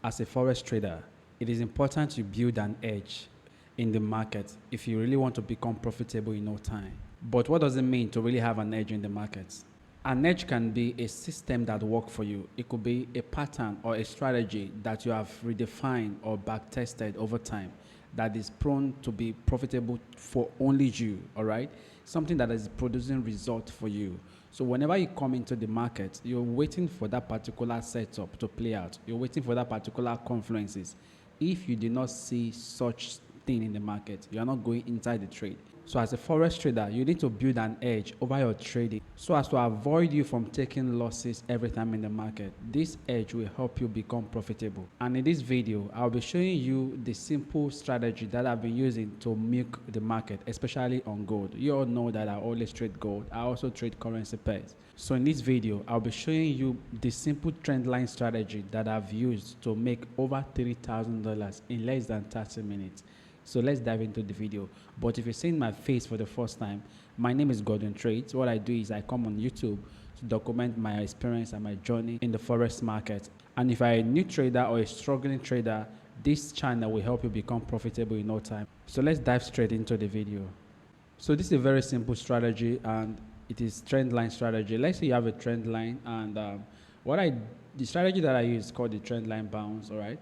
As a forex trader, it is important to build an edge in the market if you really want to become profitable in no time. But what does it mean to really have an edge in the market? An edge can be a system that works for you. It could be a pattern or a strategy that you have redefined or back-tested over time that is prone to be profitable for only you, all right? Something that is producing results for you. So whenever you come into the market, you're waiting for that particular setup to play out. You're waiting for that particular confluences. If you do not see such thing in the market, you are not going inside the trade. So as a forex trader, you need to build an edge over your trading so as to avoid you from taking losses every time in the market. This edge will help you become profitable. And in this video, I'll be showing you the simple strategy that I've been using to milk the market, especially on gold. You all know that I always trade gold. I also trade currency pairs. So in this video, I'll be showing you the simple trend line strategy that I've used to make over $3,000 in less than 30 minutes. So let's dive into the video. But if you're seeing my face for the first time, my name is Gordon Trades. What I do is I come on YouTube to document my experience and my journey in the forex market. And if you're a new trader or a struggling trader, this channel will help you become profitable in no time. So let's dive straight into the video. So this is a very simple strategy, and it is trend line strategy. Let's say you have a trend line, and the strategy that I use is called the trend line bounce. All right.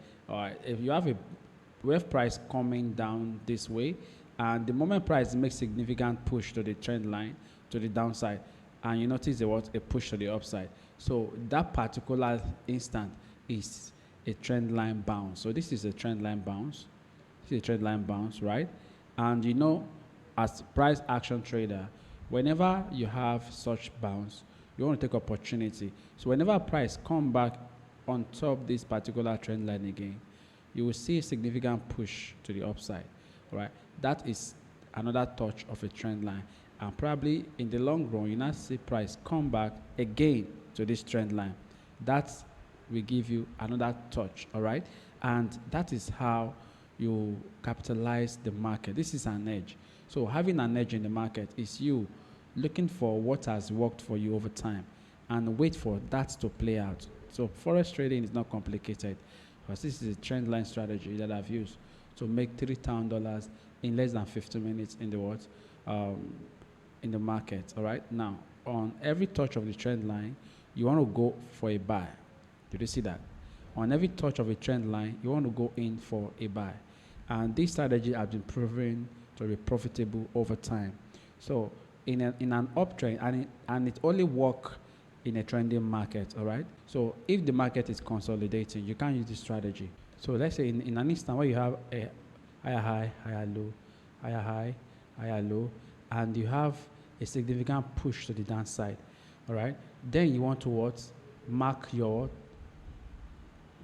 If you have a wave price coming down this way, and the moment price makes significant push to the trend line to the downside, and you notice a push to the upside, so that particular instant is a trend line bounce. So this is a trend line bounce. This is a trend line bounce, right? And you know, as price action trader, whenever you have such bounce, you want to take opportunity. So whenever price come back on top this particular trend line again, you will see a significant push to the upside, right? That is another touch of a trend line. And probably in the long run, you now see price come back again to this trend line. That will give you another touch, all right? And that is how you capitalize the market. This is an edge. So having an edge in the market is you looking for what has worked for you over time and wait for that to play out. So forex trading is not complicated, because this is a trend line strategy that I've used to make $3,000 in less than 15 minutes in the market. All right. Now, on every touch of the trend line, you want to go for a buy. Did you see that? On every touch of a trend line, you want to go in for a buy. And this strategy has been proven to be profitable over time. So in an uptrend, and it only works in a trending market, all right? So if the market is consolidating, you can't use this strategy. So let's say in an instant where you have a higher high, higher low, higher high, higher low, and you have a significant push to the downside, all right? Then you want to what? Mark your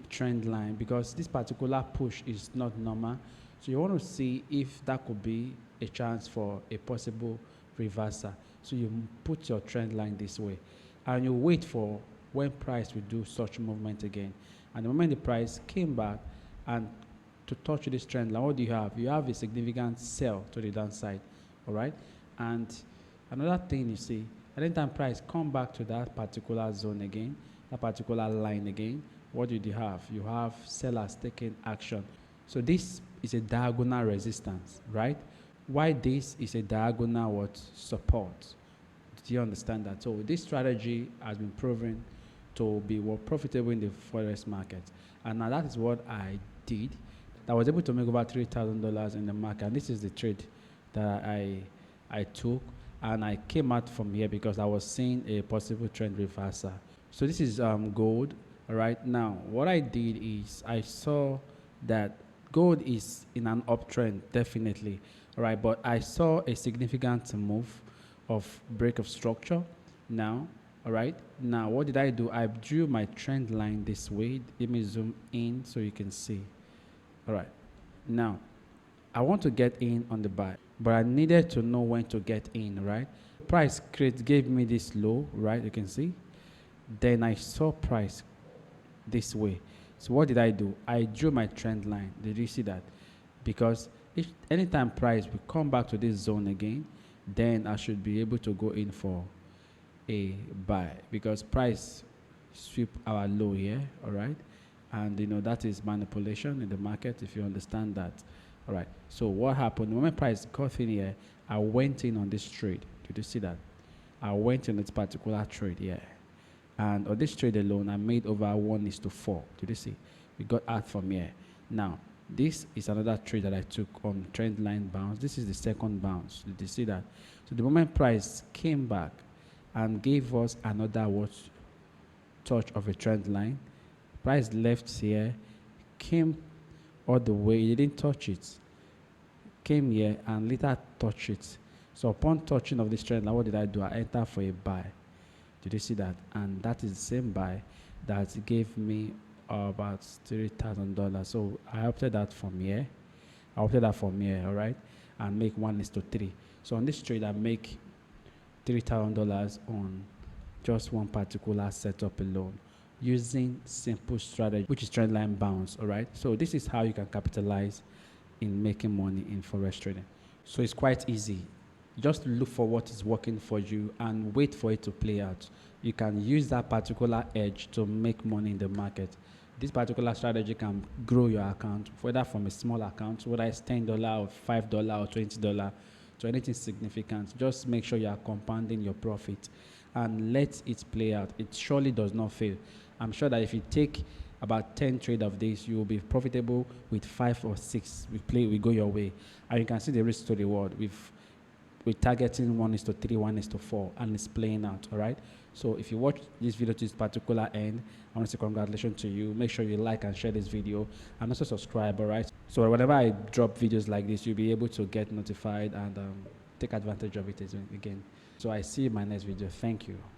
trend line, because this particular push is not normal. So you want to see if that could be a chance for a possible reversal. So you put your trend line this way, and you wait for when price will do such movement again. And the moment the price came back and to touch this trend line, what do you have? You have a significant sell to the downside, all right? And another thing you see, anytime price come back to that particular zone again, that particular line again, what did you have? You have sellers taking action. So this is a diagonal resistance, right? Why this is a diagonal what? Support. Do you understand that? So this strategy has been proven to be profitable in the forex market. And now that is what I did. I was able to make over $3,000 in the market. And this is the trade that I took. And I came out from here because I was seeing a possible trend reversal. So this is gold. All right. Now, what I did is I saw that gold is in an uptrend, definitely. All right. But I saw a significant move of break of structure now. All right. Now, what did I do? I drew my trend line this way. Let me zoom in so you can see. All right. Now, I want to get in on the buy, but I needed to know when to get in, right? Price gave me this low, right? You can see. Then I saw price this way. So what did I do? I drew my trend line. Did you see that? Because if anytime price will come back to this zone again, then I should be able to go in for a buy, because price sweep our low here, all right? And that is manipulation in the market, if you understand that. All right, so what happened? The moment price got in here, I went in on this trade. Did you see that? I went in this particular trade here, and on this trade alone I made over 1:4. Did you see? We got out from here. Now this is another trade that I took on Trendline bounce. This is the second bounce. Did you see that? So the moment price came back and gave us another touch of a trend line, price left here, came all the way, it didn't touch it, came here and later touched it. So upon touching of this trend line, what did I do? I entered for a buy. Did you see that? And that is the same buy that gave me about $3,000. So I opted that from here. All right, and make 1:3. So on this trade, I make $3,000 on just one particular setup alone, using simple strategy, which is trendline bounce. All right, so this is how you can capitalize in making money in forex trading. So it's quite easy. Just look for what is working for you and wait for it to play out. You can use that particular edge to make money in the market. This particular strategy can grow your account, whether from a small account, whether it's $10 or $5 or $20 to anything significant. Just make sure you are compounding your profit and let it play out. It surely does not fail. I'm sure that if you take about 10 trade of this, you will be profitable with 5 or 6. We go your way, and you can see the risk to reward. We're targeting 1:3, 1:4, and it's playing out. All right. So if you watch this video to this particular end, I want to say congratulations to you. Make sure you like and share this video, and also subscribe. All right. So whenever I drop videos like this, you'll be able to get notified and take advantage of it again. So I see you in my next video. Thank you.